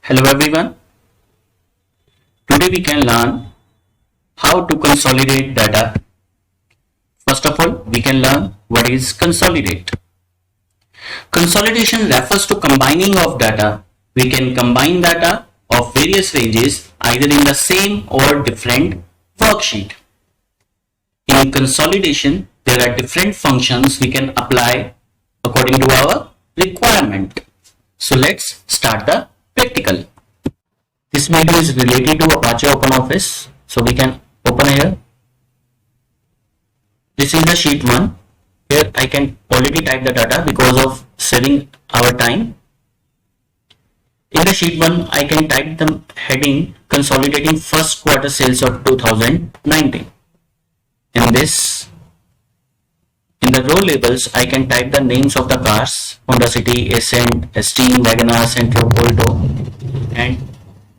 Hello everyone. Today we can learn how to consolidate data. First of all, we can learn what is consolidate. Consolidation refers to combining of data. We can combine data of various ranges either in the same or different worksheet. In consolidation, there are different functions we can apply according to our requirement. So let's start the practical. This video is related to Apache OpenOffice. So we can open here. This is the sheet 1. Here I can already type the data because of saving our time. In the sheet 1, I can type the heading consolidating first quarter sales of 2019. In the row labels, I can type the names of the cars: Honda City, Ascent, Esteem, Wagoner, Centro, Alto. And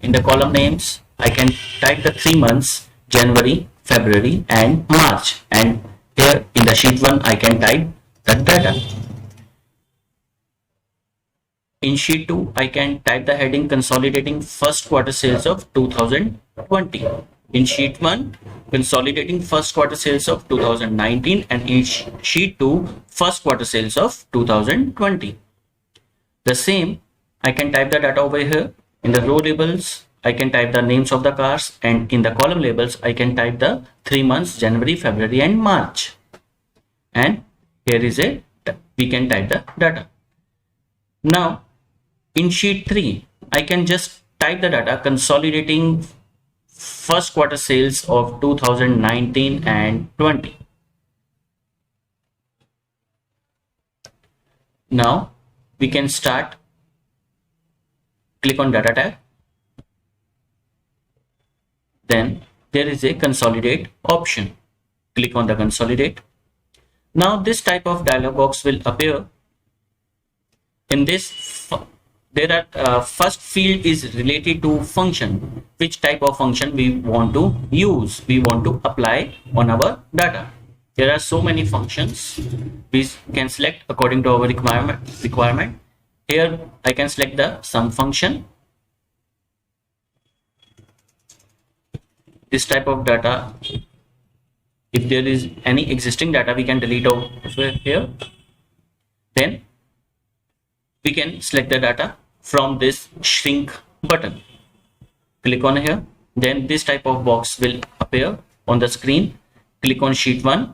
in the column names, I can type the 3 months: January, February and March. And here in the sheet 1, I can type the data. In sheet 2, I can type the heading consolidating first quarter sales of 2020. In sheet 1, consolidating first quarter sales of 2019, and in sheet 2, first quarter sales of 2020. The same, I can type the data over here. In the row labels, I can type the names of the cars, and in the column labels, I can type the 3 months: January, February and March. And here is we can type the data. Now, in sheet 3, I can just type the data consolidating first quarter sales of 2019 and 20. Now, we can start. Click on data tab. Then there is a consolidate option. Click on the consolidate. Now this type of dialog box will appear. In this, there are first field is related to function. Which type of function we want to use, we want to apply on our data. There are so many functions. We can select according to our requirement. Here I can select the sum function. This type of data, if there is any existing data, we can delete over here. Then we can select the data from this shrink button. Click on here. Then this type of box will appear on the screen. Click on sheet 1.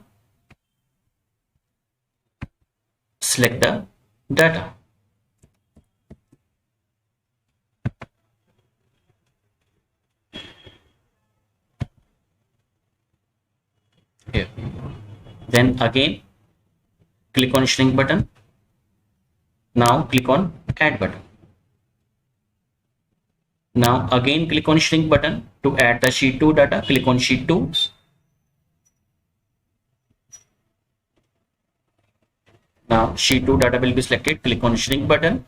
Select the data. Here. Then again click on shrink button. Now click on add button. Now again click on shrink button to add the sheet 2 data. Click on sheet 2. Now sheet 2 data will be selected. Click on shrink button.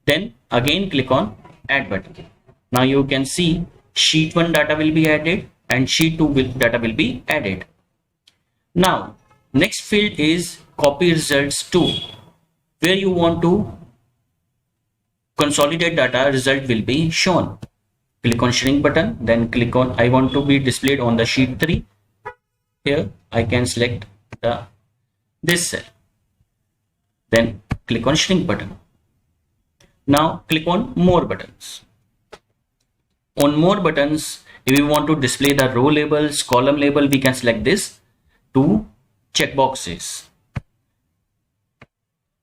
Then again click on add button. Now you can see sheet 1 data will be added and sheet 2 data will be added. Now next field is copy results to, where you want to consolidate data result will be shown. Click on shrink button. Then click on I want to be displayed on the sheet 3. Here I can select this cell. Then click on shrink button. Now click on more buttons. On more buttons, if we want to display the row labels, column label, we can select this two checkboxes.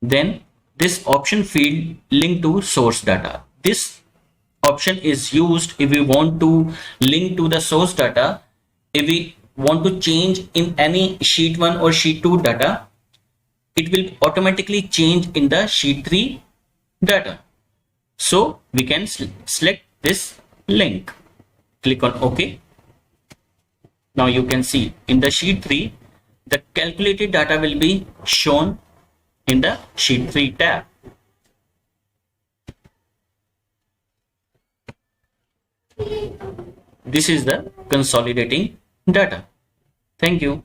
Then this option field link to source data. This option is used if we want to link to the source data. If we want to change in any sheet 1 or sheet 2 data, it will automatically change in the sheet 3 data. So we can select this link. Click on OK. Now you can see in the sheet 3, the calculated data will be shown in the sheet 3 tab. This is the consolidating data. Thank you.